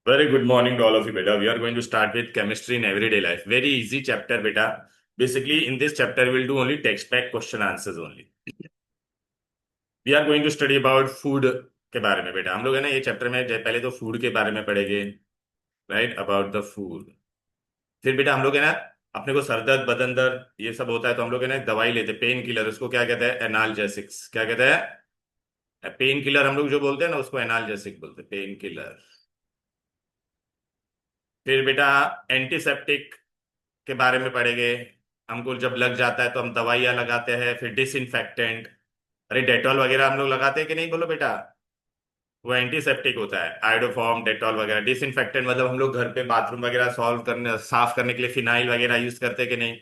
Very good morning to all of you, beta. We are going to start with chemistry in everyday life. Very easy chapter, beta. Basically, in this chapter, we'll do only text back question answers only. We are going to study about food के बारे में बेटा। हम लोग है ना ये chapter में पहले तो फूड के बारे में पढ़ेंगे, राइट, अबाउट द फूड। फिर बेटा हम लोग है ना अपने को सर दर्द बदन दर्द ये सब होता है तो हम लोग है ना एक दवाई लेते हैं, पेन किलर। उसको क्या कहते हैं? एनाल्जेसिक्स। क्या कहते हैं? पेन किलर हम लोग जो बोलते हैं ना उसको एनाल्जेसिक बोलते हैं, पेन किलर। फिर बेटा एंटीसेप्टिक के बारे में पढ़ेंगे। हमको जब लग जाता है तो हम दवाइयाँ लगाते हैं। फिर डिसइंफेक्टेंट, अरे डेटॉल वगैरह हम लोग लगाते हैं कि नहीं, बोलो बेटा? वो एंटीसेप्टिक होता है, आयोडोफॉर्म डेटॉल वगैरह। डिसइंफेक्टेंट मतलब हम लोग घर पे बाथरूम वगैरह सॉल्व करने साफ करने के लिए फिनाइल वगैरह यूज करते हैं कि नहीं।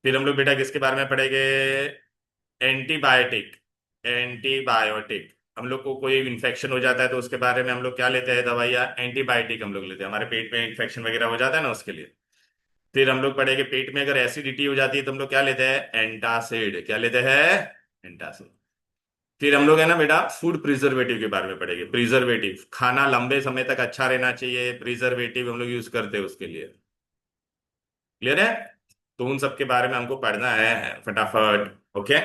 फिर हम लोग बेटा किसके बारे में पढ़ेंगे? एंटीबायोटिक। एंटीबायोटिक हम लोग को कोई इन्फेक्शन हो जाता है तो उसके बारे में हम लोग क्या लेते हैं? दवाइयाँ एंटीबायोटिक हम लोग लेते हैं, हमारे पेट में इन्फेक्शन वगैरह हो जाता है ना उसके लिए। फिर हम लोग पढ़ेंगे पेट में अगर एसिडिटी हो जाती है तो हम लोग क्या लेते हैं? एंटासिड। क्या लेते हैं? एंटासिड। फिर हम लोग है ना बेटा फूड प्रिजर्वेटिव के बारे में पढ़ेंगे। प्रिजर्वेटिव, खाना लंबे समय तक अच्छा रहना चाहिए, प्रिजर्वेटिव हम लोग यूज करते हैं उसके लिए। क्लियर है? तो उन सब के बारे में हमको पढ़ना है फटाफट। ओके,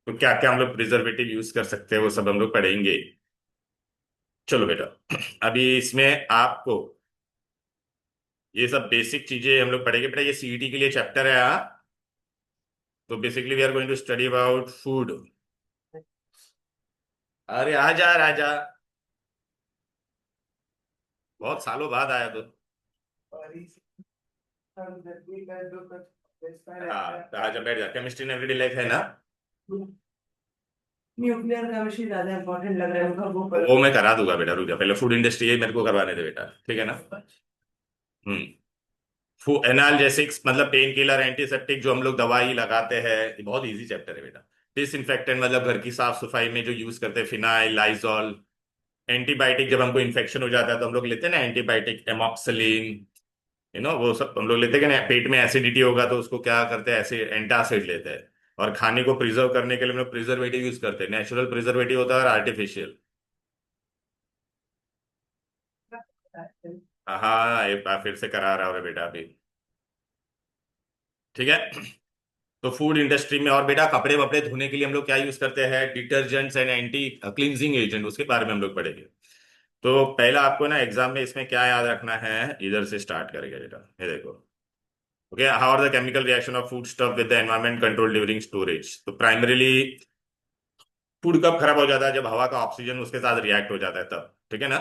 तो क्या क्या हम लोग प्रिजर्वेटिव यूज कर सकते हैं वो सब हम लोग पढ़ेंगे। चलो बेटा, अभी इसमें आपको ये सब बेसिक चीजें हम लोग पढ़ेंगे बेटा। ये सीईटी के लिए चैप्टर है, हाँ। तो basically we are going to study about food. अरे आजा राजा, बहुत सालों बाद आया तो। हाँ तो आजा बैठ जा, केमिस्ट्री इन एवरीडे लाइफ है ना। न्यूक्लियर केमिस्ट्री ज्यादा इंपॉर्टेंट लग रहा है उनका वो मैं करा दूंगा बेटा, रुक जा, पहले फूड इंडस्ट्री है मेरे को करवाने दे बेटा, ठीक है ना। हम्म। एनाल्जेसिक्स मतलब पेन किलर, एंटीसेप्टिक जो हम लोग दवाई लगाते हैं, ये बहुत इजी चैप्टर है बेटा। डिसइंफेक्टेंट मतलब घर की साफ सफाई में जो यूज करते हैं, फिनाइल, लाइजॉल। एंटीबायोटिक जब हमको इन्फेक्शन हो जाता है तो हम लोग लेते हैं ना एंटीबायोटिक, एमॉक्सिलिन, वो सब हम लोग लेते हैं कि नहीं। पेट में एसिडिटी होगा तो उसको क्या करते हैं? एसिड, एंटासिड लेते हैं। और खाने को प्रिजर्व करने के लिए हम लोग प्रिजर्वेटिव यूज करते हैं। नेचुरल प्रिजर्वेटिव होता है और आर्टिफिशियल। हाँ ये फिर से करा रहा है बेटा अभी। ठीक है। तो फूड इंडस्ट्री में और बेटा कपड़े वपड़े धोने के लिए हम लोग क्या यूज करते हैं? Detergents and anti cleansing agent, उसके बारे में हम लोग पढ़ेंगे। तो पहला आपको ना एग्जाम में इसमें क्या याद रखना है, इधर से स्टार्ट करेंगे बेटा, ये देखो। Okay, how are the chemical reaction of food stuff with the environment control during storage. तो प्राइमरीली फूड कब खराब हो जाता है? जब हवा का ऑक्सीजन उसके साथ रिएक्ट हो जाता है तब, ठीक है ना।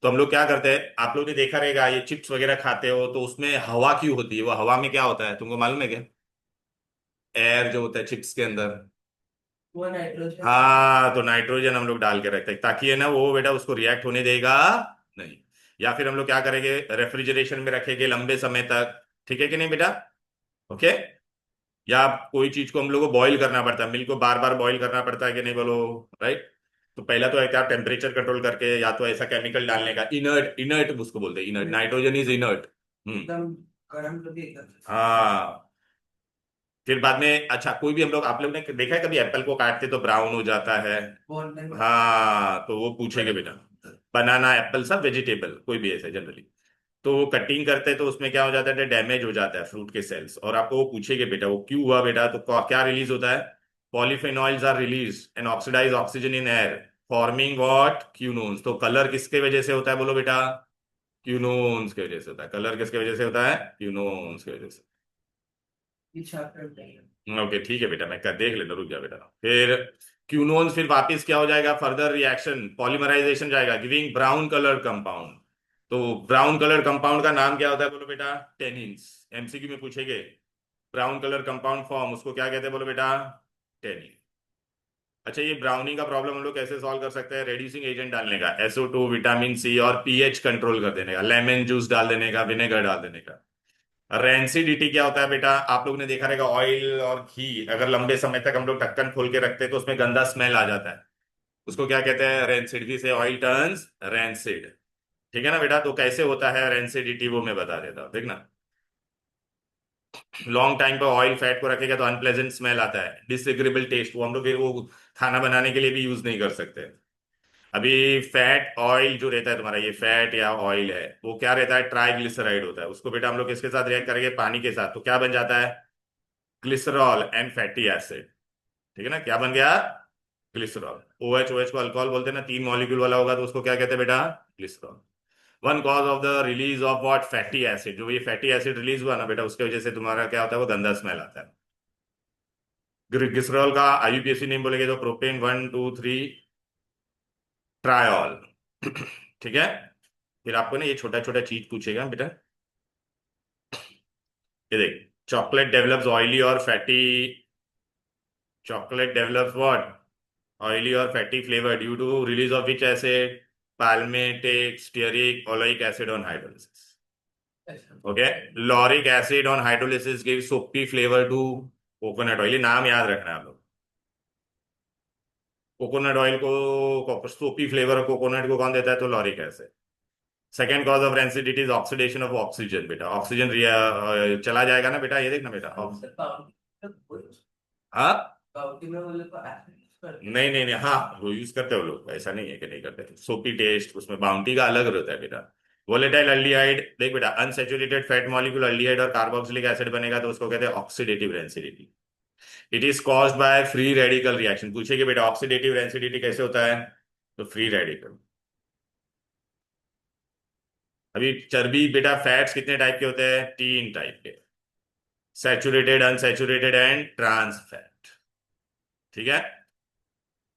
तो हम लोग क्या करते हैं, आप लोग ने देखा रहेगा ये चिप्स वगैरह खाते हो तो उसमें हवा क्यों होती है? वो हवा में क्या होता है तुमको मालूम है क्या? एयर जो होता है चिप्स के अंदर। वो नाइट्रोजन। हाँ, तो नाइट्रोजन हम लोग डाल के रखते हैं ताकि है ना वो बेटा उसको रिएक्ट होने देगा नहीं। या फिर हम लोग क्या करेंगे, रेफ्रिजरेशन में रखेंगे लंबे समय तक, ठीक है कि नहीं बेटा? ओके। या कोई चीज को हम लोग को बॉईल करना पड़ता है, मिल्क को बार बार बॉईल करना पड़ता है कि नहीं, बोलो? राइट। तो पहला तो है क्या, टेम्परेचर कंट्रोल करके, या तो ऐसा केमिकल डालने का, इनर्ट, इनर्ट उसको बोलते हैं, इनर्ट, नाइट्रोजन इज इनर्ट। हम्म। एकदम गर्म करके हाँ। फिर बाद में अच्छा, कोई भी हम लोग, आप लोग ने देखा है कभी एप्पल को काटते तो ब्राउन हो जाता है? हाँ, तो वो पूछेंगे बेटा। बनाना, एप्पल, सब वेजिटेबल कोई भी ऐसे जनरली। तो वो कटिंग करते हैं तो उसमें क्या हो जाता है? डैमेज हो जाता है फ्रूट के सेल्स, और आपको वो पूछेंगे बेटा वो क्यों हुआ बेटा। तो क्या रिलीज होता है? Polyphenols are release and oxidise oxygen in air, forming what? Quinones. तो कलर किसके वजह से होता है, बोलो बेटा? क्यूनोन्स की वजह से होता है। कलर किसके वजह से होता है? क्यूनोन्स की वजह से। पीछा करते हैं। ओके ठीक है बेटा, मैं कर देख लेता, रुक जा बेटा। फिर क्यूनोन्स फिर वापस क्या हो जाएगा? फर्दर रिएक्शन, पॉलीमराइजेशन जाएगा, गिविंग ब्राउन कलर कंपाउंड। तो ब्राउन कलर कंपाउंड का नाम क्या होता है, बोलो बेटा? टेनिन्स। एमसीक्यू में पूछेंगे, ब्राउन कलर कंपाउंड फॉर्म उसको क्या कहते हैं, बोलो बेटा? टेनिन। अच्छा, ये ब्राउनिंग का प्रॉब्लम हम लोग कैसे सॉल्व कर सकते हैं? रेड्यूसिंग एजेंट डालने का, SO2, विटामिन सी, और पीएच कंट्रोल कर देने का, लेमन जूस डाल देने का, विनेगर डाल देने का। रेंसिडिटी क्या होता है बेटा? आप लोग ने देखा रहेगा ऑयल और घी अगर लंबे समय तक हम लोग ढक्कन खोल के रखते हैं तो उसमें गंदा स्मेल आ जाता है। उसको क्या कहते हैं? रेंसिड। घी से ऑयल टर्न्स रेंसिड। ठीक है ना बेटा? तो कैसे होता है रेंसिडिटी वो मैं बता देता हूँ, देखना। लॉन्ग टाइम पर ऑयल फैट को रखेगा तो अनप्लेजेंट स्मेल आता है, डिसएग्रेबल टेस्ट, वो हम लोग वो खाना बनाने के लिए भी यूज नहीं कर सकते। अभी फैट ऑयल जो रहता है तुम्हारा, ये फैट या ऑयल है, वो क्या रहता है, ट्राइग्लिसराइड होता है। उसको बेटा हम लोग किसके साथ रिएक्ट करेंगे, पानी के साथ, तो क्या बन जाता है, ग्लिसरॉल एंड फैटी एसिड। ठीक है ना, क्या बन गया, ग्लिसरॉल। ओ एच, को अल्कोहल बोलते हैं ना, 3 मॉलिक्यूल वाला होगा तो उसको क्या कहते हैं बेटा, glycerol. One cause of the release of what, fatty acid. जो ये फैटी एसिड रिलीज हुआ ना बेटा, उसके वजह से तुम्हारा क्या होता है, वो गंदा स्मेल आता है। ग्लिसरॉल का आईयूपीएसी नेम बोलेंगे तो प्रोपेन 1 2 3 ट्रायल। ठीक है। फिर आपको ना ये छोटा छोटा चीज पूछेगा बेटा। ये देख, चॉकलेट डेवलप्स ऑयली और fatty, chocolate develops what, oily और fatty flavour due to release of which acid, palmitic, stearic, oleic acid on hydrolysis. अच्छा। Okay, lauric acid on hydrolysis gives soapy flavor to coconut oil। ये नाम याद रखना है आप लोग। कोकोनट ऑयल को सोपी फ्लेवर ऑफ कोकोनट को कौन देता है, तो lauric acid. Second cause of rancidity is oxidation of oxygen. बेटा ऑक्सीजन चला जाएगा ना बेटा, ये देखना बेटा। सर बाउंटी हाँ, बाउंटी में बोले तो एसिड यूज करते हैं। नहीं नहीं नहीं, हाँ वो यूज करते हो लोग, ऐसा नहीं है कि नहीं करते। सोपी टेस्ट उसमें बाउंटी का अलग रहता है बेटा। वोलेटाइल अल्डिहाइड, देख बेटा, अनसेचुरेटेड फैट मॉलिक्यूल अल्डिहाइड और कार्बोक्सिलिक एसिड बनेगा तो उसको कहते हैं oxidative rancidity. It is caused by free radical reaction. पूछेगी बेटा ऑक्सीडेटिव रेंसिडिटी कैसे होता है, तो फ्री रेडिकल। अभी चर्बी बेटा, फैट्स कितने टाइप के होते हैं, 3 टाइप के, saturated, unsaturated and trans fat. ठीक है।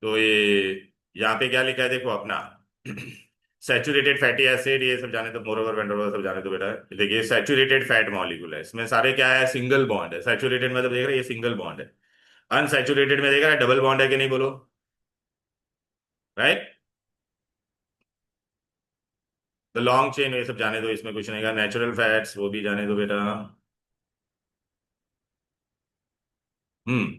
तो ये यहाँ पे क्या लिखा है देखो अपना, सैचुरेटेड फैटी एसिड, ये सब जाने तो, मोरोवर वेंडरोवर सब जाने तो बेटा। देखिए सैचुरेटेड फैट मॉलिक्यूल है, इसमें सारे क्या है, सिंगल बॉन्ड है। सैचुरेटेड में तो देख रहे हैं ये सिंगल बॉन्ड है। अनसैचुरेटेड में देख रहा है डबल बॉन्ड है कि नहीं, बोलो, राइट। तो लॉन्ग चेन ये सब जाने दो, इसमें कुछ नहीं का, नेचुरल फैट्स वो भी जाने दो बेटा। हम्म।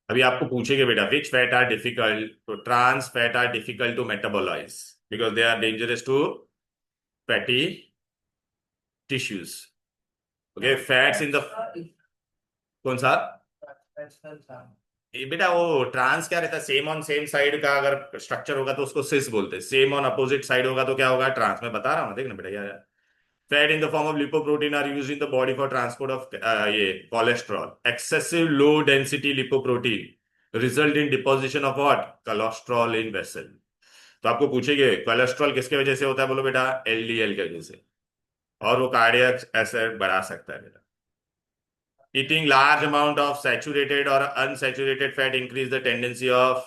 अभी आपको पूछेंगे बेटा विच फैट आर डिफिकल्ट, तो trans fat are difficult to metabolise because they are dangerous to fatty tissues. Okay, fats in the, कौन सा, ये बेटा वो ट्रांस क्या रहता है, सेम ऑन सेम साइड का अगर स्ट्रक्चर होगा तो उसको सिस बोलते हैं, सेम ऑन अपोजिट साइड होगा तो क्या होगा, ट्रांस। मैं बता रहा हूँ देखना बेटा यार। Fat in the form of lipoprotein are used in the body for transport of ये cholesterol. Excessive low density lipoprotein result in deposition of what, cholesterol in vessel. तो आपको पूछेंगे कोलेस्ट्रॉल किसके वजह से होता है, बोलो बेटा एलडीएल के वजह से, और वो कार्डियक एसिड बढ़ा सकता है बेटा। Eating large amount of saturated or unsaturated fat increase the tendency of,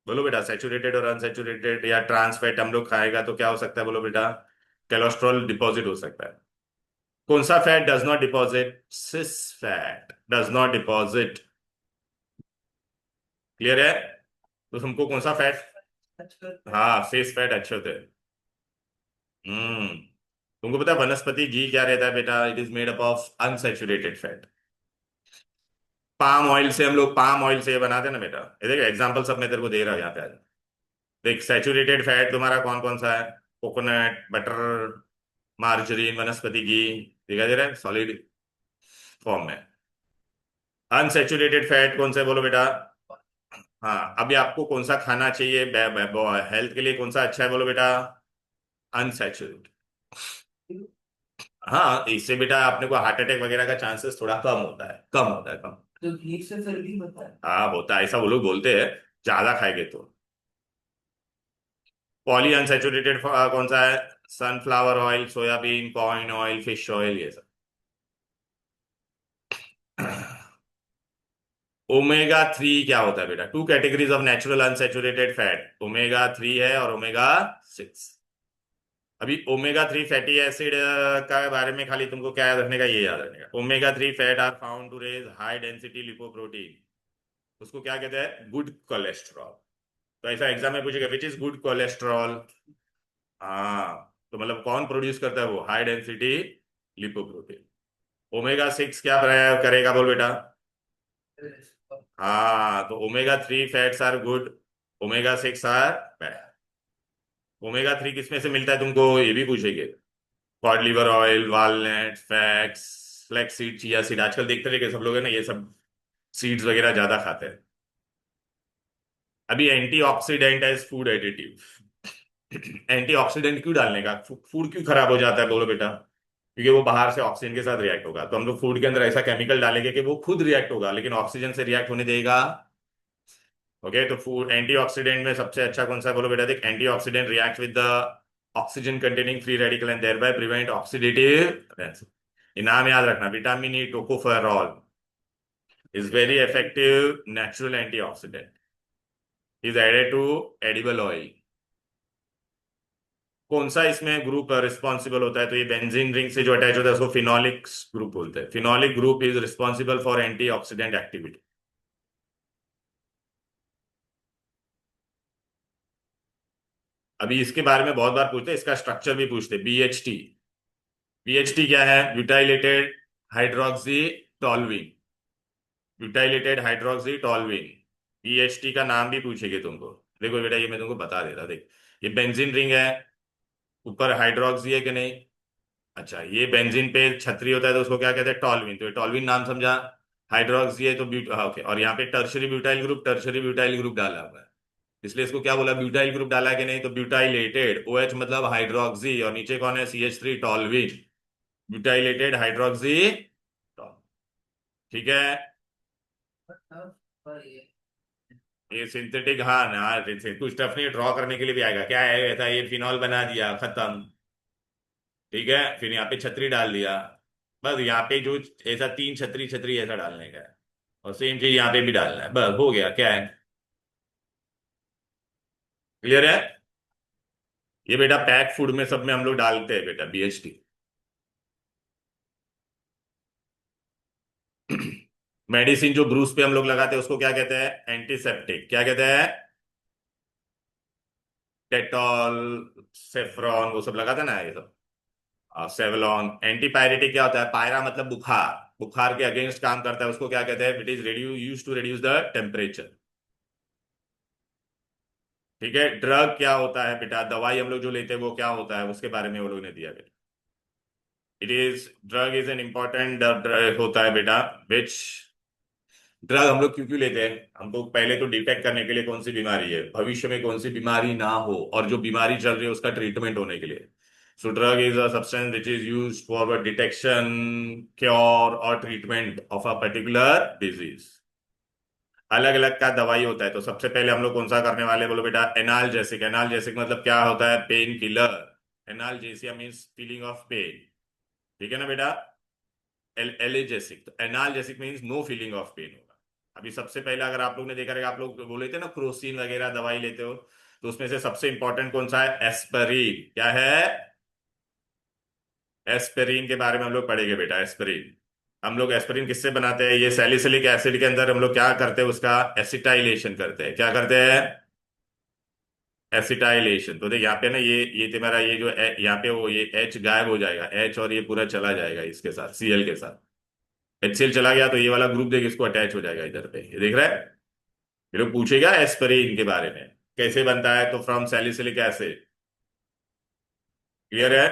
बोलो बेटा सैचुरेटेड और अनसैचुरेटेड या ट्रांस फैट हम लोग खाएगा तो क्या हो सकता है, बोलो बेटा कोलेस्ट्रॉल डिपॉजिट हो सकता है। कौन सा fat does not deposit, cis fat does not deposit. Clear है। तो तुमको कौन सा फैट, हाँ सिस फैट अच्छे होते हैं। हम्म। तुमको पता है वनस्पति घी क्या रहता है बेटा, it is made up of unsaturated fat. Palm oil से, हम लोग पाम ऑयल से ये बनाते हैं ना बेटा। ये देख एग्जांपल सब मैं तेरे को दे रहा हूँ यहाँ पे आज। देख सैचुरेटेड फैट तुम्हारा कौन कौन सा है, कोकोनट, बटर, मार्जरीन, वनस्पति घी, दिखाई दे रहा है सॉलिड फॉर्म में। अनसैचुरेटेड फैट कौन सा है, बोलो बेटा। हाँ, अभी आपको कौन सा खाना चाहिए हेल्थ के लिए, कौन सा अच्छा है, बोलो बेटा अनसैचुरेटेड। हाँ, इससे बेटा अपने को हार्ट अटैक वगैरह का चांसेस थोड़ा कम होता है, कम होता है, कम। तो घी से फिर भी होता है। हाँ होता है, ऐसा वो लोग बोलते हैं, ज्यादा खाएंगे तो। पॉली अनसैचुरेटेड कौन सा है, sunflower oil, soybean, corn oil, fish oil, ये सब। ओमेगा 3 क्या होता है बेटा, 2 categories of natural unsaturated fat, omega 3 है और ओमेगा 6। अभी ओमेगा 3 फैटी एसिड का बारे में खाली तुमको क्या याद रखने का, ये याद रखने का, omega 3 fat are found to raise high density lipoprotein. उसको क्या कहते हैं, गुड कोलेस्ट्रॉल। तो ऐसा एग्जाम में पूछेगा विच इज गुड कोलेस्ट्रॉल। हाँ, तो मतलब कौन प्रोड्यूस करता है वो, हाई डेंसिटी लिपोप्रोटीन। ओमेगा 6 क्या करेगा, बोल बेटा। हाँ, तो omega 3 fats are good, omega 6 are bad. Omega 3 किस में से मिलता है तुमको, ये भी पूछेंगे। Cod liver oil, walnut, fax, flax seed, chia seed, आजकल देखते रहे सब लोग है ना, ये सब सीड्स वगैरह ज्यादा खाते हैं। अभी antioxidant as food additive. Antioxidant क्यों डालने का, फूड क्यों खराब हो जाता है बोलो बेटा? क्योंकि वो बाहर से ऑक्सीजन के साथ रिएक्ट होगा, तो हम लोग फूड के अंदर ऐसा केमिकल डालेंगे कि वो खुद रिएक्ट होगा लेकिन ऑक्सीजन से रिएक्ट होने देगा। ओके, तो फूड एंटीऑक्सीडेंट में सबसे अच्छा कौन सा है बोलो बेटा? देख, antioxidant react with the oxygen containing free radical and thereby prevent oxidative. ये नाम याद रखना, vitamin E tocopherol is very effective natural antioxidant, is added to edible oil. कौन सा इसमें ग्रुप रिस्पॉन्सिबल होता है? तो ये बेंजीन रिंग से जो अटैच होता है उसको फिनोलिक्स ग्रुप बोलते हैं। Phenolic group is responsible for antioxidant activity. अभी इसके बारे में बहुत बार पूछते हैं, इसका स्ट्रक्चर भी पूछते हैं। बीएचटी, बीएचटी क्या है? Butylated hydroxy टॉलविन, butylated hydroxy टॉलविन। BHT का नाम भी पूछेंगे तुमको। देखो बेटा, ये मैं तुमको बता देता, देख ये बेंजीन रिंग है, ऊपर हाइड्रोक्सी है कि नहीं? अच्छा, ये बेंजीन पे छतरी होता है तो उसको क्या कहते हैं? टॉलविन। तो ये टॉलविन नाम समझा। हाइड्रोक्सी है तो हाँ, ओके। और यहाँ पे tertiary butyl group, tertiary butyl group डाला हुआ है, इसलिए इसको क्या बोला? ब्यूटाइल ग्रुप डाला है कि नहीं? तो ब्यूटाइलेटेड, ओ एच मतलब हाइड्रोक्सी, और नीचे कौन है? C H three toluene, butylated hydroxy टॉल। ठीक है। मतलब पर ये सिंथेटिक, हाँ ना, कुछ टफ नहीं, ड्रॉ करने के लिए भी आएगा। क्या है ऐसा? ये फिनॉल बना दिया, खत्म। ठीक है, फिर यहाँ पे छतरी डाल दिया, बस यहाँ पे जो ऐसा तीन छतरी छतरी ऐसा डालने का है, और सेम चीज यहाँ पे भी डालना है, बस हो गया। क्या है? क्लियर है? ये बेटा पैक फूड में सब में हम लोग डालते हैं बेटा बीएचटी। मेडिसिन जो ब्रूस पे हम लोग लगाते हैं उसको क्या कहते हैं? एंटीसेप्टिक। क्या कहते हैं? डेटॉल, सेफ्रॉन, वो सब लगाते हैं ना ये सब। सेवलॉन। एंटीपायरेटिक क्या होता है? पायरा मतलब बुखार, बुखार के अगेंस्ट काम करता है, उसको क्या कहते हैं? It is reduce, use to reduce the temperature. ठीक है। ड्रग क्या होता है बेटा? दवाई हम लोग जो लेते हैं वो क्या होता है, उसके बारे में वो लोग ने दिया बेटा। It is, drug is an important होता है बेटा, विच ड्रग हम लोग क्यों क्यों लेते हैं? हमको पहले तो डिटेक्ट करने के लिए कौन सी बीमारी है, भविष्य में कौन सी बीमारी ना हो, और जो बीमारी चल रही है उसका ट्रीटमेंट होने के लिए। So drug is a substance which is use for detection, cure और treatment of a particular disease. अलग अलग का दवाई होता है, तो सबसे पहले हम लोग कौन सा करने वाले बोलो बेटा? एनाल्जेसिक। एनाल्जेसिक मतलब क्या होता है? Pain killer. Analgesia means feeling of pain. ठीक है ना बेटा? एलेजेसिक, तो analgesic means no feeling of pain होगा। अभी सबसे पहले अगर आप लोग ने देखा रहेगा, आप लोग वो लेते हैं ना क्रोसिन वगैरह दवाई लेते हो, तो उसमें से सबसे इंपॉर्टेंट कौन सा है? एस्पिरिन। क्या है? एस्पिरिन के बारे में हम लोग पढ़ेंगे बेटा। एस्पिरिन, हम लोग एस्पिरिन किससे बनाते हैं? ये सैलिसिलिक एसिड के अंदर हम लोग क्या करते हैं? उसका एसिटाइलेशन करते हैं। क्या करते हैं? एसिटाइलेशन। तो देख यहाँ पे ना, ये तुम्हारा ये जो यहाँ पे वो ये एच गायब हो जाएगा, एच, और ये पूरा चला जाएगा इसके साथ, सीएल के साथ। एचसीएल चला गया तो ये वाला ग्रुप देख, इसको अटैच हो जाएगा इधर पे, ये देख रहा है? ये लोग पूछेगा एस्पिरिन के बारे में, कैसे बनता है? तो फ्रॉम सैलिसिलिक एसिड। क्लियर है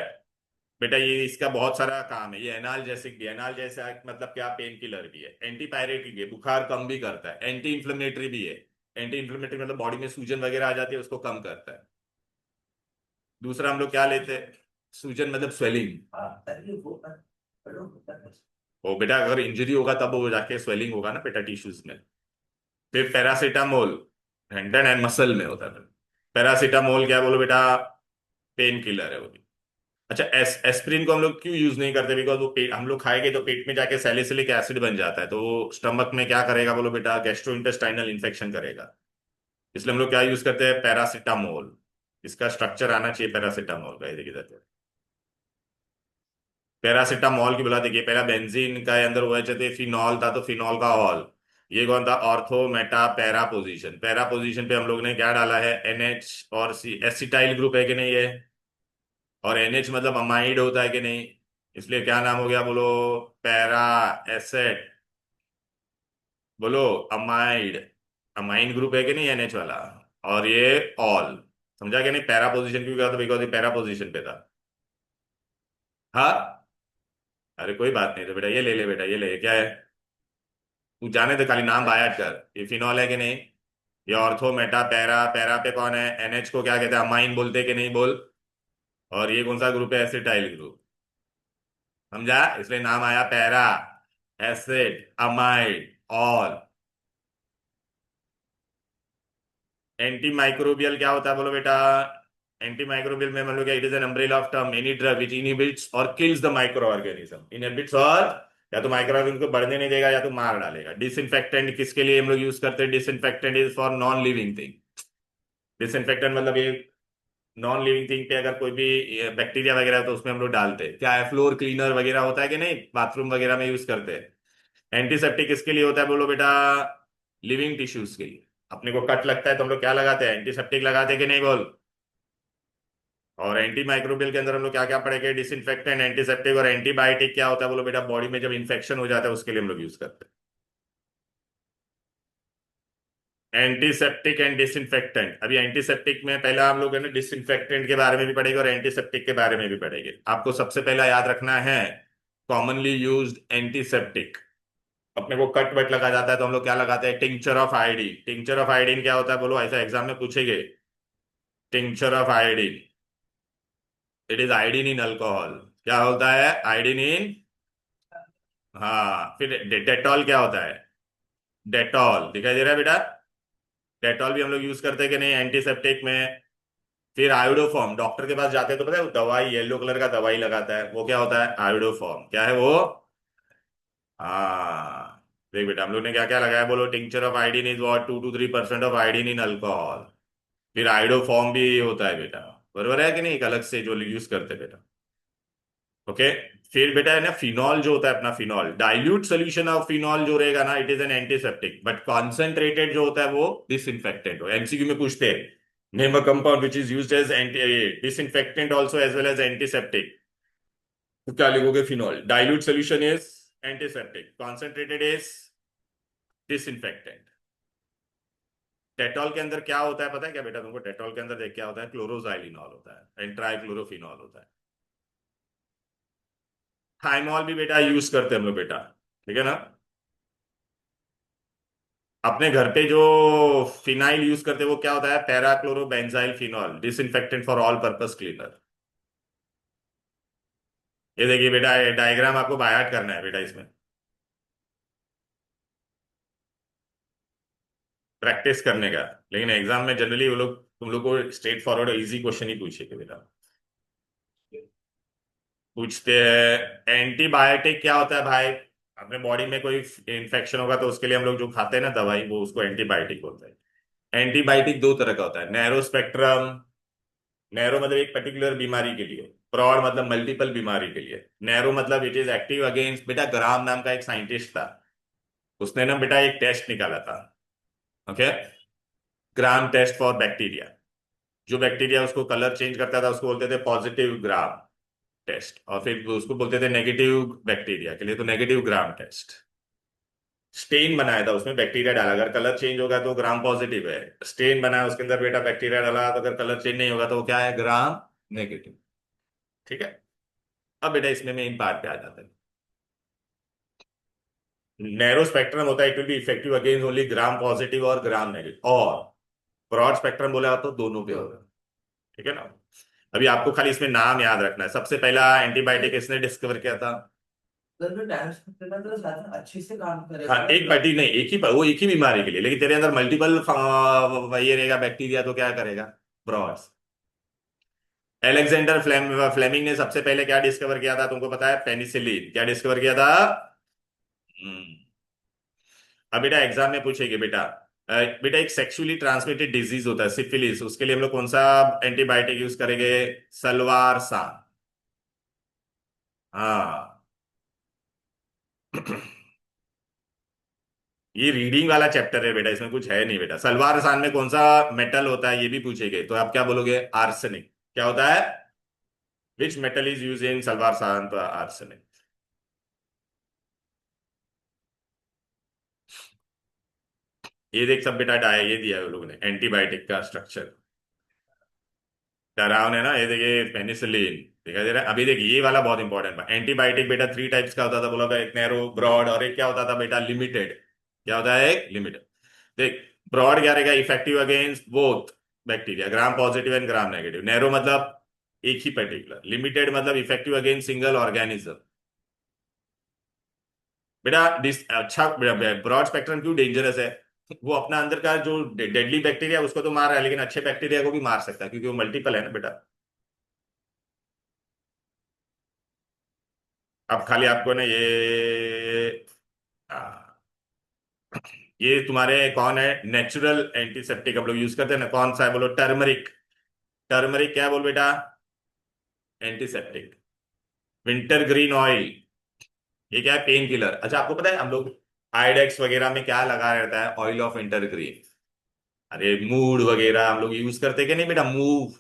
बेटा? ये इसका बहुत सारा काम है। ये एनाल्जेसिक भी, एनाल्जेसिक मतलब क्या? पेन किलर भी है, एंटीपायरेटिक है, बुखार कम भी करता है, एंटी इंफ्लेमेटरी भी है। एंटी इंफ्लेमेटरी मतलब बॉडी में सूजन वगैरह आ जाती है उसको कम करता है। दूसरा हम लोग क्या लेते हैं? सूजन मतलब स्वेलिंग। हाँ अरे वो बड़ो होता है। वो बेटा अगर इंजरी होगा तब वो जाके स्वेलिंग होगा ना बेटा, टिश्यूज में। फिर पैरासीटामोल, टेंडन एंड मसल में होता है। पैरासीटामोल क्या बोलो बेटा? पेन किलर है वो भी। अच्छा, एस्प्रिन को हम लोग क्यों यूज नहीं करते? बिकॉज वो पेट हम लोग खाएंगे तो पेट में जाके सैलिसिलिक एसिड बन जाता है, तो वो स्टमक में क्या करेगा बोलो बेटा? गैस्ट्रोइंटेस्टाइनल इन्फेक्शन करेगा। इसलिए हम लोग क्या यूज करते हैं? पैरासीटामोल। इसका स्ट्रक्चर आना चाहिए पैरासीटामोल का, ये देखिए इधर। पैरासीटामोल की बुला देखिए, पहला बेंजीन का अंदर हुआ चाहते फिनॉल था तो फिनॉल का ऑल। ये कौन था? Ortho Meta para position. Para position पे हम लोग ने क्या डाला है? एनएच और सी, एसिटाइल ग्रुप है कि नहीं ये? और एनएच मतलब अमाइड होता है कि नहीं? इसलिए क्या नाम हो गया बोलो? Para asset. बोलो, अमाइड। अमाइन ग्रुप है कि नहीं एनएच वाला? और ये ऑल। समझा कि नहीं? पैरा पोजीशन क्यों गया था? बिकॉज ये पैरा पोजीशन पे था। हाँ, अरे कोई बात नहीं, तो बेटा ये ले ले बेटा, ये ले, क्या है? तू जाने दे, खाली नाम बायात कर। ये फिनॉल है कि नहीं? ये ऑर्थो मेटा पैरा, पैरा पे कौन है, एनएच को क्या कहते हैं, अमाइन बोलते कि नहीं बोल। और ये कौन सा ग्रुप है, एसिटाइल ग्रुप। समझा, इसलिए नाम आया para, acid amide all. Anti microbial क्या होता है बोलो बेटा। एंटी माइक्रोबियल में मतलब क्या, it is an umbrella of term any drug which inhibits और kills the micro organism, inhibits और, या तो माइक्रो ऑर्गेनिज्म को बढ़ने नहीं देगा या तो मार डालेगा। डिसइंफेक्टेंट किसके लिए हम लोग यूज करते हैं, disinfectant is for non living thing. Disinfectant मतलब ये नॉन लिविंग थिंग पे अगर कोई भी बैक्टीरिया वगैरह है तो उसमें हम लोग डालते हैं, क्या है, फ्लोर क्लीनर वगैरह होता है कि नहीं, बाथरूम वगैरह में यूज करते हैं। एंटीसेप्टिक किसके लिए होता है बोलो बेटा, लिविंग टिश्यूज के लिए। अपने को कट लगता है तो हम लोग क्या लगाते हैं, एंटीसेप्टिक लगाते हैं कि नहीं बोल। और एंटी माइक्रोबियल के अंदर हम लोग क्या क्या पढ़ेंगे, डिसइंफेक्टेंट, एंटीसेप्टिक और एंटीबायोटिक क्या होता है बोलो बेटा, बॉडी में जब इंफेक्शन हो जाता है उसके लिए हम लोग यूज करते हैं। एंटीसेप्टिक एंड डिसइंफेक्टेंट, अभी एंटीसेप्टिक में पहला हम लोग है ना डिसइंफेक्टेंट के बारे में भी पढ़ेंगे और एंटीसेप्टिक के बारे में भी पढ़ेंगे। आपको सबसे पहला याद रखना है कॉमनली यूज्ड एंटीसेप्टिक। अपने को कट वट लगा जाता है तो हम लोग क्या लगाते हैं, tincture of iodine. Tincture of iodine क्या होता है बोलो, ऐसा एग्जाम में पूछेंगे। Tincture of iodine, it is iodine in alcohol. क्या होता है, आयोडीन इन, हाँ। फिर डेटॉल क्या होता है, डेटॉल दिखाई दे रहा है बेटा। डेटॉल भी हम लोग यूज करते हैं कि नहीं एंटीसेप्टिक में। फिर आयोडोफॉर्म, डॉक्टर के पास जाते हैं तो पता है वो दवाई येलो कलर का दवाई लगाता है, वो क्या होता है, आयोडोफॉर्म। क्या है वो, हाँ। देख बेटा हम लोग ने क्या क्या लगाया बोलो, tincture of iodine is what, 2 to 3% of iodine in alcohol. फिर आयोडोफॉर्म भी होता है बेटा, बरोबर है कि नहीं, एक अलग से जो यूज करते हैं बेटा। ओके। फिर बेटा है ना फिनॉल जो होता है अपना, phenol dilute solution of phenol जो रहेगा ना, it is N antiseptic, but concentrated जो होता है वो डिसइंफेक्टेंट हो। एमसीक्यू में पूछते हैं, name a compound which is used as anti disinfectant also as well as antiseptic. तो क्या लिखोगे, phenol dilute solution is antiseptic, concentrated is disinfectant. Dettol के अंदर क्या होता है पता है क्या बेटा तुमको, डेटॉल के अंदर देख क्या होता है, क्लोरोजाइलिनॉल होता है एंड ट्राइक्लोरोफिनॉल होता है। थाइमॉल भी बेटा यूज करते हैं हम लोग बेटा, ठीक है ना। अपने घर पे जो फिनाइल यूज करते हैं वो क्या होता है, parachlorobenzyl phenol, disinfectant for all purpose cleaner. ये देखिए बेटा, ये डायग्राम आपको बाय हार्ट करना है बेटा, इसमें प्रैक्टिस करने का। लेकिन एग्जाम में जनरली वो लोग तुम लोग को स्ट्रेट फॉरवर्ड इजी क्वेश्चन ही पूछेंगे बेटा। पूछते हैं एंटीबायोटिक क्या होता है भाई। अपने बॉडी में कोई इन्फेक्शन होगा तो उसके लिए हम लोग जो खाते हैं ना दवाई, वो उसको एंटीबायोटिक बोलते हैं। एंटीबायोटिक दो तरह का होता है, नैरो स्पेक्ट्रम, नैरो मतलब एक पर्टिकुलर बीमारी के लिए, ब्रॉड मतलब मल्टीपल बीमारी के लिए। नैरो मतलब इट इज एक्टिव अगेंस्ट, बेटा ग्राम नाम का एक साइंटिस्ट था, उसने ना बेटा एक टेस्ट निकाला था, okay, gram test for bacteria. जो बैक्टीरिया उसको कलर चेंज करता था उसको बोलते थे पॉजिटिव ग्राम टेस्ट, और फिर उसको बोलते थे नेगेटिव बैक्टीरिया के लिए तो नेगेटिव ग्राम टेस्ट। स्टेन बनाया था, उसमें बैक्टीरिया डाला, अगर कलर चेंज होगा तो ग्राम पॉजिटिव है। स्टेन बनाया उसके अंदर बेटा बैक्टीरिया डाला, तो अगर कलर चेंज नहीं होगा तो वो क्या है, ग्राम नेगेटिव। ठीक है। अब बेटा इसमें मेन पार्ट पे आ जाता है। नैरो स्पेक्ट्रम होता है, it will be effective against only gram positive और ग्राम नेगेटिव, और ब्रॉड स्पेक्ट्रम बोला तो दोनों पे होगा। ठीक है ना। अभी आपको खाली इसमें नाम याद रखना है। सबसे पहला एंटीबायोटिक किसने डिस्कवर किया था, अगर जो डैमेज करना तो ज्यादा अच्छे से काम हाँ करेगा ना एक ड्रग। पार्टी नहीं, एक ही वो एक ही बीमारी के लिए, लेकिन तेरे अंदर मल्टीपल ये रहेगा बैक्टीरिया तो क्या करेगा, ब्रॉड। एलेक्जेंडर फ्लेमिंग ने सबसे पहले क्या डिस्कवर किया था तुमको पता है, पेनिसिलिन। क्या डिस्कवर किया था, हम्म। अब बेटा एग्जाम में पूछेगी बेटा, बेटा एक सेक्सुअली ट्रांसमिटेड डिजीज होता है सिफिलिस, उसके लिए हम लोग कौन सा एंटीबायोटिक यूज करेंगे, सलवार सान। हाँ ये रीडिंग वाला चैप्टर है बेटा, इसमें कुछ है नहीं बेटा। सलवार सान में कौन सा मेटल होता है ये भी पूछेंगे, तो आप क्या बोलोगे, आर्सेनिक। क्या होता है, which metal is use in salwar सान, तो आर्सेनिक। ये देख सब बेटा डाय ये दिया है उन लोगों ने एंटीबायोटिक का स्ट्रक्चर, डरावने ना, ये देखिए पेनिसिलिन दिखाई दे रहा है। अभी देखिए ये वाला बहुत इंपॉर्टेंट है, एंटीबायोटिक बेटा 3 टाइप्स का होता था बोला था, एक नैरो ब्रॉड और एक क्या होता था बेटा लिमिटेड। क्या होता है, एक लिमिटेड। देख ब्रॉड क्या रहेगा, effective against both bacteria, gram positive and gram negative. Narrow मतलब एक ही पर्टिकुलर। लिमिटेड मतलब इफेक्टिव अगेंस्ट सिंगल ऑर्गेनिज्म। बेटा अच्छा, ब्रॉड स्पेक्ट्रम क्यों डेंजरस है? वो अपना अंदर का जो डेडली बैक्टीरिया उसको तो मार रहा है, लेकिन अच्छे बैक्टीरिया को भी मार सकता है, क्योंकि वो मल्टीपल है ना बेटा। अब खाली आपको ना आ, ये तुम्हारे कौन है नेचुरल एंटीसेप्टिक हम लोग यूज करते हैं ना, कौन सा है बोलो? टर्मरिक। टर्मरिक क्या है बोल बेटा? एंटीसेप्टिक। विंटर ग्रीन ऑयल, ये क्या है? Pain killer. अच्छा आपको पता है हम लोग आइडेक्स वगैरह में क्या लगा रहता है? Oil of winter green. अरे मूड वगैरह हम लोग यूज करते कि नहीं बेटा? मूव।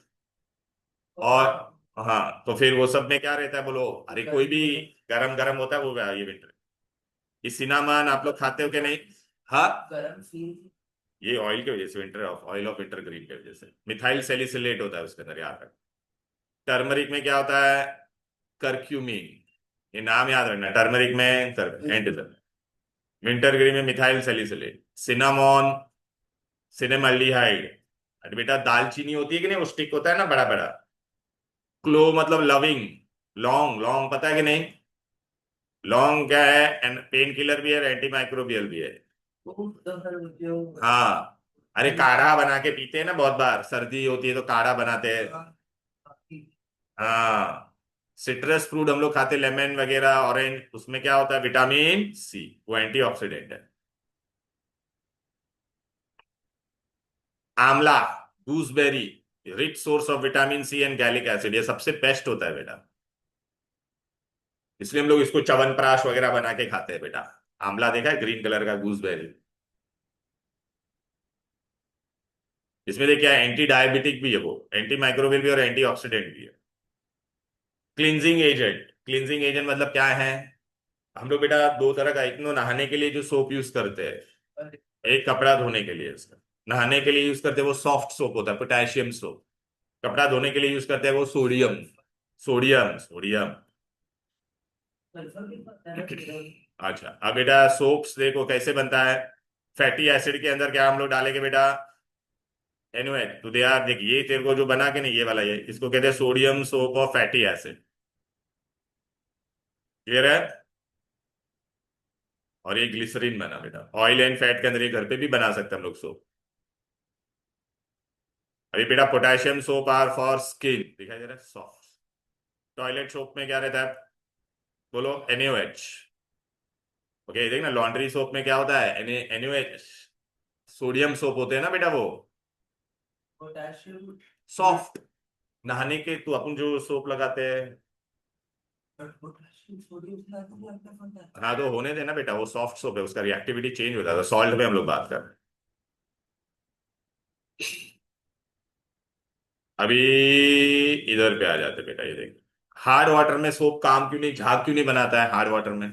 और हाँ, तो फिर वो सब में क्या रहता है बोलो? अरे कोई भी गरम गरम होता है वो ये विंटर। ये सिनामन आप लोग खाते हो कि नहीं? हाँ, गरम फील। ये ऑयल की वजह से, winter of oil of winter green की वजह से मिथाइल सैलिसिलेट होता है उसके अंदर, याद रख। टर्मरिक में क्या होता है? करक्यूमिन। ये नाम याद रखना, टर्मरिक में एंटी। विंटर ग्रीन में मिथाइल सैलिसिलेट। सिनामॉन, सिनेमल्डिहाइड। अरे बेटा दालचीनी होती है कि नहीं, वो स्टिक होता है ना बड़ा बड़ा। क्लो मतलब लविंग। लौंग, लौंग पता है कि नहीं? लौंग क्या है? पेन किलर भी है, एंटी माइक्रोबियल भी है। वो तो फिर जो हाँ, अरे काढ़ा बना के पीते हैं ना, बहुत बार सर्दी होती है तो काढ़ा बनाते हैं। हाँ, सिट्रस फ्रूट हम लोग खाते, लेमन वगैरह, ऑरेंज, उसमें क्या होता है? विटामिन सी, वो एंटीऑक्सीडेंट है। आंवला, gooseberry, rich source of vitamin C and gallic acid, ये सबसे बेस्ट होता है बेटा। इसलिए हम लोग इसको च्यवनप्राश वगैरह बना के खाते हैं बेटा। आंवला देखा है, ग्रीन कलर का गूसबेरी। इसमें देखिए एंटी डायबिटिक भी है वो, एंटी माइक्रोबियल भी और एंटी ऑक्सीडेंट भी है। Cleansing agent. क्लिनजिंग एजेंट मतलब क्या है? हम लोग बेटा दो तरह का, एक तो नहाने के लिए जो सोप यूज करते हैं, एक कपड़ा धोने के लिए उसका। नहाने के लिए यूज करते हैं वो सॉफ्ट सोप होता है, पोटेशियम सोप। कपड़ा धोने के लिए यूज करते हैं वो सोडियम। Sodium sodium. सल्फर भी पड़ता है ना फिर। अच्छा अब बेटा सोप्स देखो कैसे बनता है। फैटी एसिड के अंदर क्या हम लोग डालेंगे बेटा? NaOH। तो दे यार देख, ये तेरे को जो बना के नहीं, ये वाला, ये इसको कहते हैं सोडियम सोप और फैटी एसिड। क्लियर है? और ये ग्लिसरीन बना बेटा, ऑयल एंड फैट के अंदर ये घर पे भी बना सकते हैं हम लोग सोप। अभी बेटा potassium soap are for skin, दिखाई दे रहा है सॉफ्ट। टॉयलेट सोप में क्या रहता है बोलो? NaOH। ओके देख ना, लॉन्ड्री सोप में क्या होता है? NaOH। सोडियम सोप होते हैं ना बेटा वो, पोटेशियम। सॉफ्ट। नहाने के तो अपन जो सोप लगाते हैं। पोटेशियम सोडियम से आता है, लगता है फंटा। हाँ तो होने देना बेटा, वो सॉफ्ट सोप है, उसका रिएक्टिविटी चेंज होता है, सॉल्ट में हम लोग बात कर रहे हैं। अभी इधर पे आ जाते बेटा, ये देख। हार्ड वाटर में सोप काम क्यों नहीं, झाग क्यों नहीं बनाता है हार्ड वाटर में?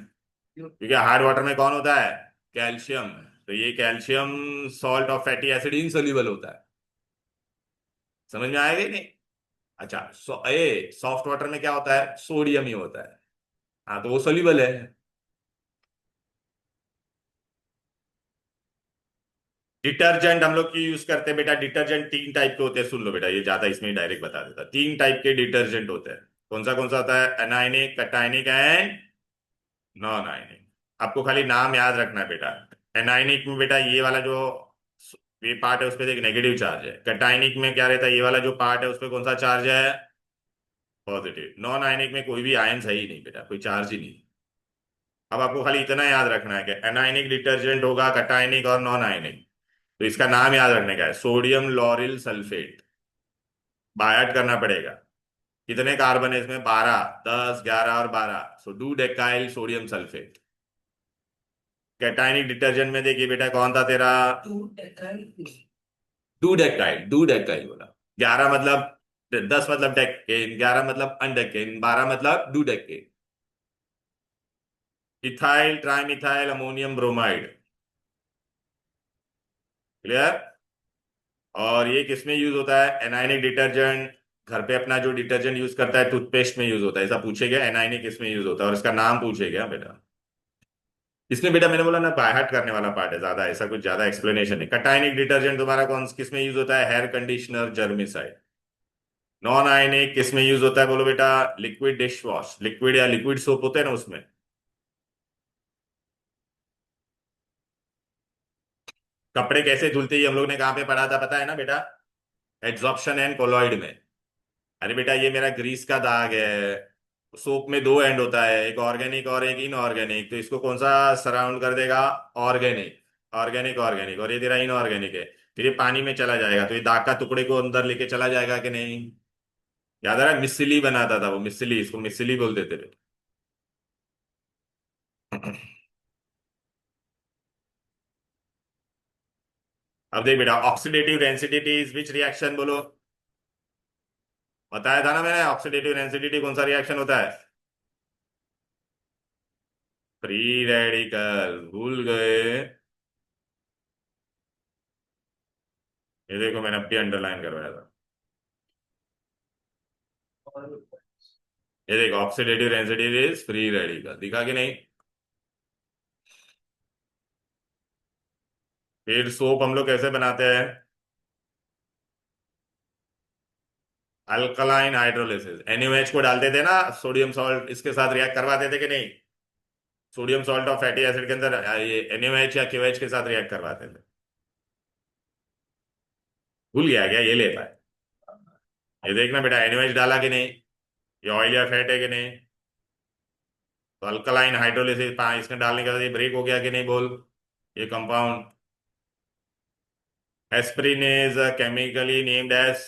क्योंकि हार्ड वाटर में कौन होता है? कैल्शियम। तो ये calcium salt of fatty acid insoluble होता है। समझ में आएगा कि नहीं? अच्छा सॉफ्ट वाटर में क्या होता है? सोडियम ही होता है। हाँ तो वो सोल्यूबल है। डिटर्जेंट हम लोग की यूज करते हैं बेटा। डिटर्जेंट तीन टाइप के होते हैं, सुन लो बेटा, ये ज्यादा इसमें डायरेक्ट बता देता। तीन टाइप के डिटर्जेंट होते हैं। कौन सा होता है? Anionic, cationic and non ionic. आपको खाली नाम याद रखना है बेटा। एनाइनिक में बेटा ये वाला जो ये पार्ट है उस पर एक नेगेटिव चार्ज है। कटाइनिक में क्या रहता है? ये वाला जो पार्ट है उस पर कौन सा चार्ज है? पॉजिटिव। नॉन आयनिक में कोई भी आयन है ही नहीं बेटा, कोई चार्ज ही नहीं। अब आपको खाली इतना याद रखना है कि एनाइनिक डिटर्जेंट होगा, कटाइनिक और नॉन आयनिक। तो इसका नाम याद रखने का है, सोडियम लॉरिल सल्फेट। बायट करना पड़ेगा। कितने कार्बन है इसमें? 12, 10, 11 और 12, so dodecyl sodium sulphate. Cationic detergent में देखिए बेटा कौन था तेरा? Two decyl. Dodecyl, dodecyl बोला। 11 मतलब, 10 मतलब डेकेन, 11 मतलब अनडेकेन, 12 मतलब do decane. Ethyl trimethyl ammonium bromide. Clear? और ये किसमें यूज होता है? Anionic detergent. घर पे अपना जो डिटर्जेंट यूज करता है टूथपेस्ट में यूज होता है, ऐसा पूछेगा एनाइनिक किसमें यूज होता है और इसका नाम पूछेगा बेटा। इसमें बेटा मैंने बोला ना बाय हार्ट करने वाला पार्ट है, ज्यादा ऐसा कुछ ज्यादा एक्सप्लेनेशन है। कटायनिक डिटर्जेंट तुम्हारा कौन किस में यूज होता है? Hair conditioner, germicide. Non ionic किस में यूज होता है बोलो बेटा? लिक्विड डिश वॉश, लिक्विड या लिक्विड सोप होते हैं ना उसमें। कपड़े कैसे धुलते हैं ये हम लोग ने कहाँ पे पढ़ा था पता है ना बेटा? एड्सॉर्प्शन एंड कोलॉइड में। अरे बेटा ये मेरा ग्रीस का दाग है, सोप में दो एंड होता है, एक ऑर्गेनिक और एक इनऑर्गेनिक, तो इसको कौन सा सराउंड कर देगा? ऑर्गेनिक। ऑर्गेनिक ऑर्गेनिक, और ये तेरा इनऑर्गेनिक है। फिर ये पानी में चला जाएगा तो ये दाग का टुकड़े को अंदर लेके चला जाएगा कि नहीं? याद आ रहा है? मिस्सिली बनाता था वो, मिस्सिली, इसको मिस्सिली बोलते थे। अब देख बेटा, oxidative rancidity is which reaction बोलो? बताया था ना मैंने, ऑक्सीडेटिव रेंसिडिटी कौन सा रिएक्शन होता है? फ्री रेडिकल, भूल गए? ये देखो मैंने अपनी अंडरलाइन करवाया था। और ये देखो, oxidative rancidity is free radical, दिखा कि नहीं? फिर सोप हम लोग कैसे बनाते हैं? अल्कलाइन हाइड्रोलिसिस, NaOH को डालते थे ना, सोडियम सॉल्ट इसके साथ रिएक्ट करवाते थे कि नहीं? सोडियम सॉल्ट और फैटी एसिड के अंदर ये NaOH या KOH के साथ रिएक्ट करवाते थे। भूल गया क्या? ये लेता है। ये देखना बेटा, NaOH डाला कि नहीं? ये ऑयल या फैट है कि नहीं? तो अल्कलाइन हाइड्रोलिसिस इसमें डालने के बाद ये ब्रेक हो गया कि नहीं बोल? ये compound aspirin is chemically named as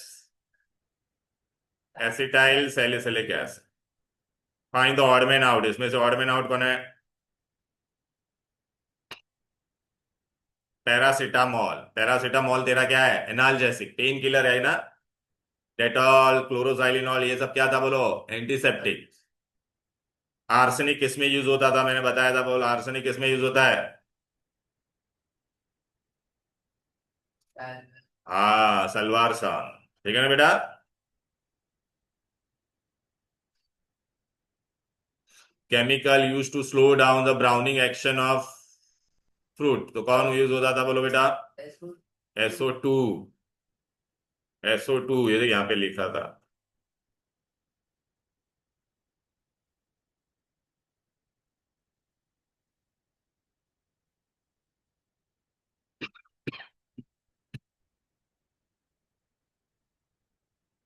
acetyl salicylic acid. Find the odd man out, इसमें से ऑड मैन आउट कौन है? पैरासिटामोल। पैरासिटामोल तेरा क्या है? एनाल्जेसिक, पेन किलर है ना? डेटॉल, क्लोरोजाइलिनॉल, ये सब क्या था बोलो? एंटीसेप्टिक। आर्सेनिक किस में यूज होता था? मैंने बताया था, बोल आर्सेनिक किस में यूज होता है? हाँ, सलवार सान। ठीक है ना बेटा? Chemical use to slow down the browning action of fruit, तो कौन यूज होता था बोलो बेटा? SO2। SO2, ये देख यहाँ पे लिखा था।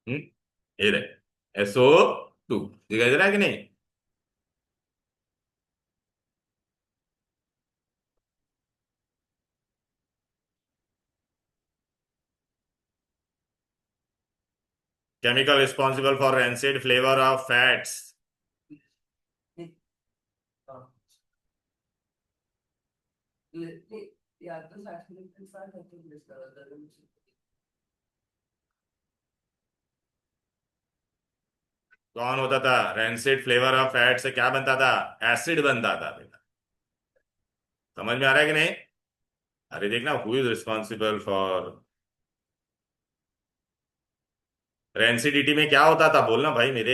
हम्म, ये रहे SO2, दिखाई दे रहा है कि नहीं? Chemical responsible for rancid flavour of fats. या तो सैचुरेटेड के साथ है तो ग्लिसरॉल कौन होता था? रेंसिड फ्लेवर ऑफ फैट से क्या बनता था? एसिड बनता था बेटा। समझ में आ रहा है कि नहीं? अरे देखना, who is responsible for rancidity में क्या होता था बोलना भाई मेरे।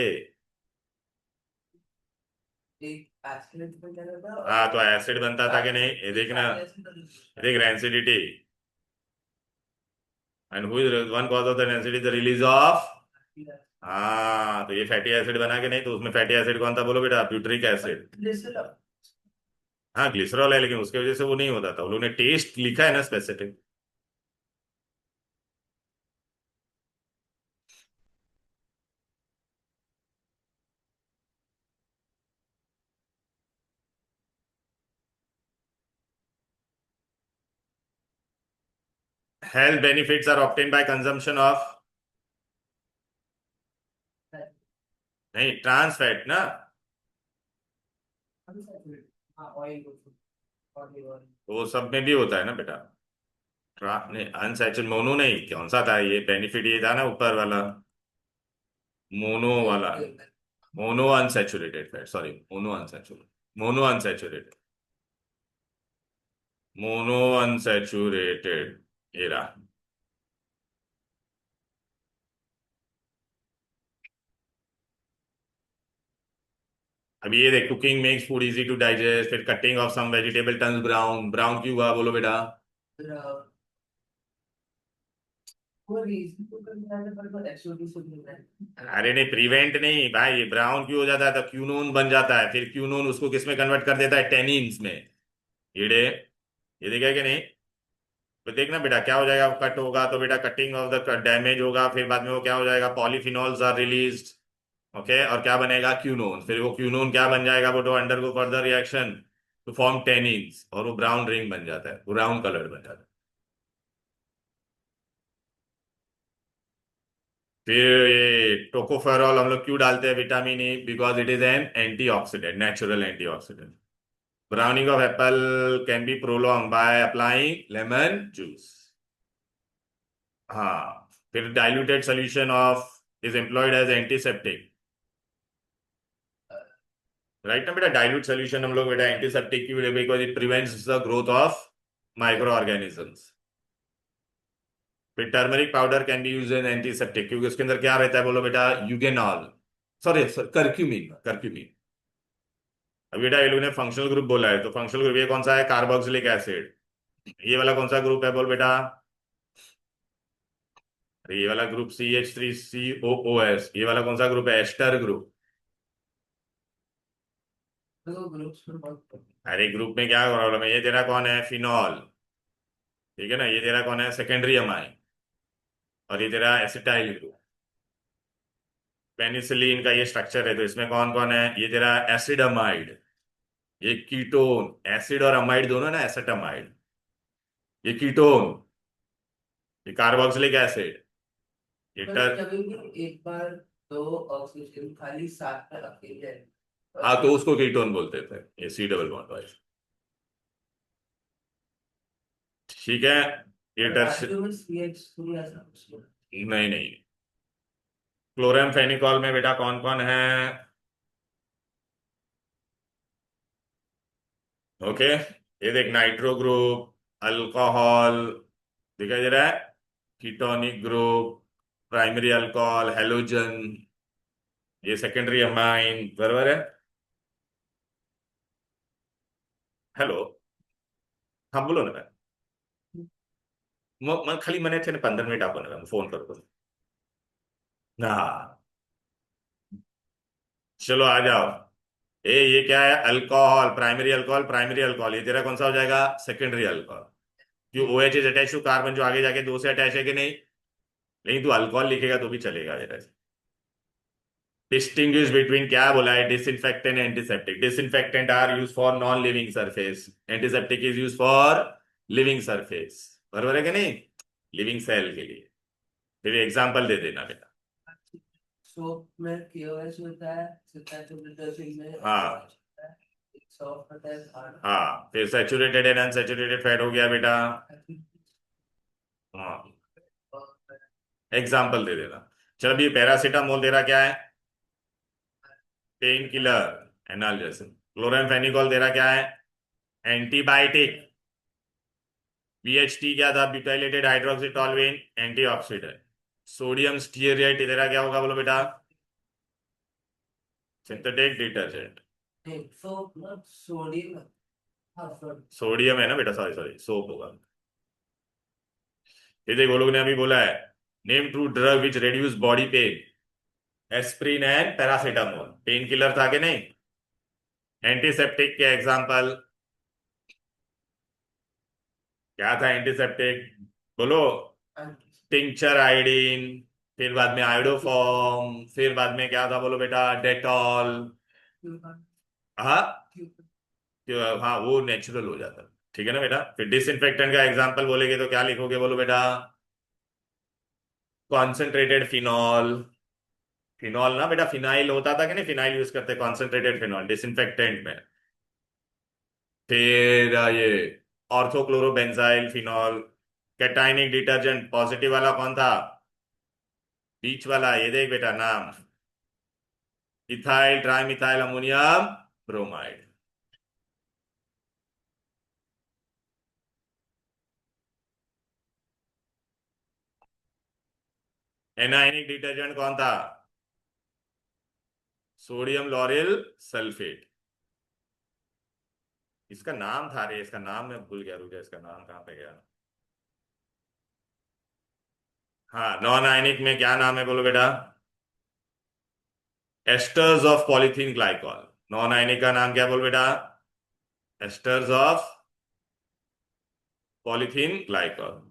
एक एस्पिरेट में क्या रहता है हाँ, और तो एसिड बनता था कि नहीं? ये एक देखना, फैटी एसिड देख rancidity, and who is one cause of the rancidity, the release of. हाँ, तो ये फैटी एसिड बना के नहीं, तो उसमें फैटी एसिड कौन था बोलो बेटा? Butyric acid. ग्लिसरॉल हाँ, ग्लिसरॉल है, लेकिन उसके वजह से वो नहीं होता था, उन्होंने टेस्ट लिखा है ना specific. Health benefits are obtain by consumption of, नहीं ट्रांस फैट ना। अनसैचुरेटेड हाँ ऑयल ऑयल ऑयल तो वो सब में भी होता है ना बेटा? नहीं, अनसैचुरेटेड मोनो नहीं, कौन सा था ये बेनिफिट? ये था ना ऊपर वाला, मोनो वाला। Mono unsaturated fat, sorry, mono unsaturated, mono unsaturated, mono unsaturated, ये रहा। अभी ये देख, cooking makes food easy to digest, फिर cutting of some vegetable turns brown, brown क्यों हुआ बोलो बेटा? फिर वो रीजन तो करना है पर एक्चुअली सुन रहा है। अरे नहीं, प्रिवेंट नहीं भाई, ब्राउन क्यों हो जाता है तो क्यूनोन बन जाता है, फिर क्यूनोन उसको किस में कन्वर्ट कर देता है, टेनिन्स में। ये देखा कि नहीं? तो देखना बेटा क्या हो जाएगा, कट होगा तो बेटा कटिंग ऑफ द डैमेज होगा, फिर बाद में वो क्या हो जाएगा, पॉलीफिनॉल्स आर रिलीज्ड। ओके, और क्या बनेगा, क्यूनोन, फिर वो क्यूनोन क्या बन जाएगा, वो तो under go further reaction to form tannins, और वो ब्राउन रिंग बन जाता है, ब्राउन कलर बन जाता है। फिर ये टोकोफेरॉल हम लोग क्यों डालते हैं, vitamin A, because it is an antioxidant, natural antioxidant. Browning of apple can be prolong by applying lemon juice. हाँ, फिर diluted solution of is employed as antiseptic, right ना बेटा? डाइल्यूट सोल्यूशन हम लोग बेटा एंटीसेप्टिक क्यों, because it prevents the growth of micro organisms. फिर turmeric powder can be use in antiseptic, क्योंकि उसके अंदर क्या रहता है बोलो बेटा, यूगेनॉल, सॉरी करक्यूमिन, करक्यूमिन। अब बेटा ये लोग ने फंक्शनल ग्रुप बोला है, तो फंक्शनल ग्रुप ये कौन सा है, कार्बोक्सिलिक एसिड। ये वाला कौन सा ग्रुप है बोल बेटा? अरे ये वाला ग्रुप CH3COOS, ये वाला कौन सा ग्रुप है, एस्टर ग्रुप। तो ग्रुप्स में बहुत। अरे ग्रुप में क्या प्रॉब्लम है, ये तेरा कौन है, फिनॉल, ठीक है ना, ये तेरा कौन है, सेकेंडरी अमाइन, और ये तेरा एसिटाइल ग्रुप। पेनिसिलिन का ये स्ट्रक्चर है, तो इसमें कौन कौन है, ये तेरा एसिडअमाइड, ये कीटोन, एसिड और अमाइड दोनों ना, एसेटअमाइड, ये कीटोन, ये कार्बोक्सिलिक एसिड, ये पर टर। कभी भी एक बार दो ऑक्सीजन खाली साथ में अकेले है हाँ, और तो उसको कीटोन बोलते थे, ये C डबल बॉन्ड वाइज, ठीक है। ये टर्स, बाजू में CH3 ऐसा कुछ नहीं। नहीं नहीं, क्लोरेमफेनिकॉल में बेटा कौन कौन है? ओके, ये देख, नाइट्रो ग्रुप, अल्कोहल, दिखाई दे रहा है, ketonic group, primary alcohol, halogen, ये सेकेंडरी अमाइन, बराबर है। हेलो, हाँ बोलो ना मैं, खाली मैंने थे ना 15 मिनट आपको ना फोन करो ना। चलो आ जाओ। ये क्या है, अल्कोहल, प्राइमरी अल्कोहल, ये तेरा कौन सा हो जाएगा, सेकेंडरी अल्कोहल। क्यों, OH is attach to carbon, जो आगे जाके दो से अटैच है कि नहीं? लेकिन तू अल्कोहल लिखेगा तो भी चलेगा तेरा। डिस्टिंग्विश बिटवीन, क्या बोला है, disinfectant antiseptic, disinfectant are use for non living surface, antiseptic is use for living surface, बरोबर है कि नहीं, लिविंग सेल के लिए। फिर एग्जांपल दे देना बेटा। सोप में KOH होता है, सिंथेटिक डिटर्जेंट में हाँ, OH होता है, एक सॉफ्ट होता है हार्ड। हाँ, फिर सेचुरेटेड एंड अनसेचुरेटेड फैट हो गया बेटा। हाँ, एग्जाम्पल दे देना। चल, अभी पैरासीटामोल दे रहा क्या है, पेन किलर, एनाल्जेसिक। क्लोरामफेनिकॉल दे रहा क्या है, एंटीबायोटिक। BHT क्या था, butylated hydroxy toluene, antioxidant. Sodium stearate दे रहा क्या होगा बोलो बेटा, सिंथेटिक डिटर्जेंट। नहीं सोप ना सोडियम। हाँ सॉरी। सोडियम है ना बेटा, सॉरी सॉरी, सोप होगा। ये देखो लोग ने अभी बोला है, name two drug which reduce body pain, aspirin and paracetamol, pain killer था कि नहीं? एंटीसेप्टिक के एग्जांपल क्या था, एंटीसेप्टिक बोलो, टिंचर आयोडीन, फिर बाद में आयोडोफॉर्म, फिर बाद में क्या था बोलो बेटा, डेटॉल। हाँ, हाँ वो नेचुरल हो जाता है, ठीक है ना बेटा। फिर डिसइंफेक्टेंट का एग्जांपल बोलेगे तो क्या लिखोगे बोलो बेटा, कॉन्सेंट्रेटेड फिनॉल। फिनॉल ना बेटा, फिनाइल होता था कि नहीं, फिनाइल यूज करते, कॉन्सेंट्रेटेड फिनॉल डिसइंफेक्टेंट में। फिर ये ऑर्थोक्लोरोबेंजाइल फिनॉल। कैटाइनिक डिटर्जेंट, पॉजिटिव वाला कौन था, बीच वाला, ये देख बेटा नाम, ethyl trimethyl ammonium bromide. Anionic detergent कौन था, सोडियम लॉरेल सल्फेट। इसका नाम था रे, इसका नाम मैं भूल गया, रुक जा, इसका नाम कहाँ पे गया। हाँ, नॉन आयनिक में क्या नाम है बोलो बेटा? Asters of polythene glycol. Non ionic का नाम क्या बोल बेटा? Asters of polythene glycol.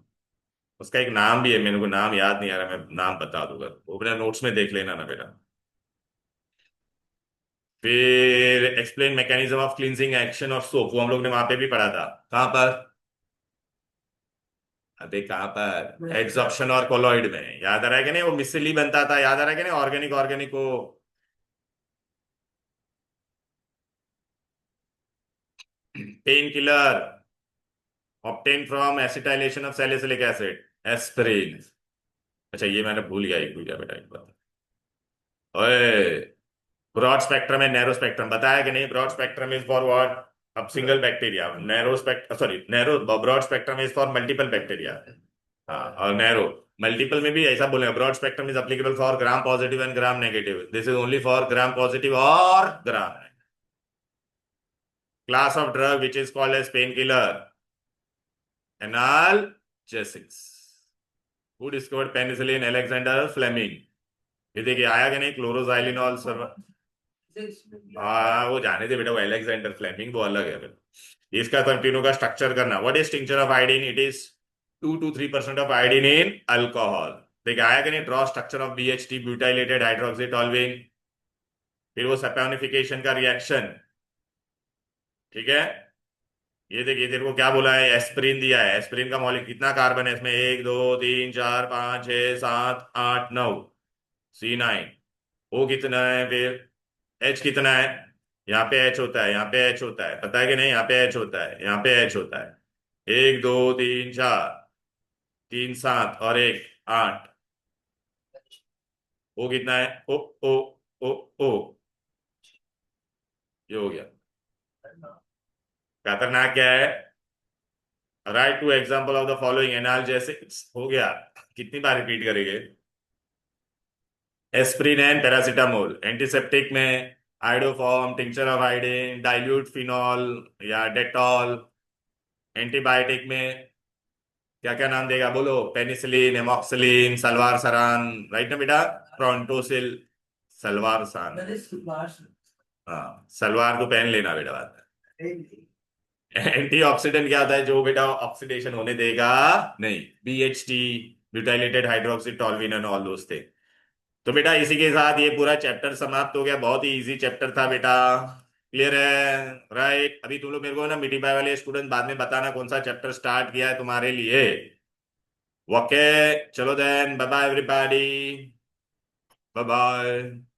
उसका एक नाम भी है, मेरे को नाम याद नहीं आ रहा, मैं नाम बता दूंगा, वो अपने नोट्स में देख लेना ना बेटा। फिर explain mechanism of cleansing action of soap, वो हम लोग ने वहां पे भी पढ़ा था। कहाँ पर? अबे कहाँ पर? एड्सॉर्प्शन और कोलॉइड में, याद आ रहा है कि नहीं? वो मिसली बनता था, याद आ रहा है कि नहीं? ऑर्गेनिक ऑर्गेनिक को pain killer obtain from acetylation of salicylic acid, aspirin. अच्छा ये मैंने भूल गया, एक भूल गया बेटा, एक बात। ओए, ब्रॉड स्पेक्ट्रम है नैरो स्पेक्ट्रम, बताया कि नहीं? Broad spectrum is for what? अब single bacteria. Narrow spectrum sorry narrow broad spectrum is for multiple bacteria. हाँ, और नैरो मल्टीपल में भी ऐसा बोलेंगे, broad spectrum is applicable for gram positive and gram negative, this is only for gram positive और gram. Class of drug which is called as pain killer, analgesics. Who discovered penicillin? Alexander Fleming. ये देखिए आया कि नहीं, chloroxylenol sir. हाँ वो जाने दे बेटा, वो अलेक्जेंडर फ्लेमिंग वो अलग है बेटा। इसका कंटिन्यू का स्ट्रक्चर करना, what is tincture of iodine? It is 2 to 3% of iodine in alcohol. देखिए आया कि नहीं, draw structure of BHT, butylated hydroxy toluene. फिर वो सैपोनिफिकेशन का रिएक्शन, ठीक है। ये देखिए तेरे को क्या बोला है, एस्पिरिन दिया है। एस्पिरिन का मॉलिक्यूल कितना कार्बन है इसमें? 1 2 3 4 5 6 7 8 9, C9। ओ कितना है फिर? एच कितना है? यहाँ पे एच होता है, यहाँ पे एच होता है, पता है कि नहीं? यहाँ पे एच होता है, यहाँ पे एच होता है। 1 2 3 4, 3 7 और 1 8। ओ कितना है? ओ ओ ओ ओ, ये हो गया। खतरनाक क्या है? Write two example of the following analgesics, हो गया। कितनी बार रिपीट करेंगे? Aspirin and paracetamol. एंटीसेप्टिक में iodoform, tincture of iodine, dilute phenol या डेटॉल। एंटीबायोटिक में क्या क्या नाम देगा बोलो? पेनिसिलिन, एमॉक्सिलिन, सलवार सरान, राइट ना बेटा? प्रोंटोसिल, सलवार सान। हाँ, सलवार को पहन लेना बेटा बात। एंटीऑक्सीडेंट क्या होता है? जो बेटा ऑक्सीडेशन होने देगा नहीं, BHT, butylated hydroxy toluene and all those thing. तो बेटा इसी के साथ ये पूरा चैप्टर समाप्त हो गया, बहुत ही इजी चैप्टर था बेटा। क्लियर है? राइट। अभी तुम लोग मेरे को ना मिडी बाय वाले स्टूडेंट बाद में बताना कौन सा चैप्टर स्टार्ट किया है तुम्हारे लिए। ओके, चलो then, bye bye everybody, bye bye.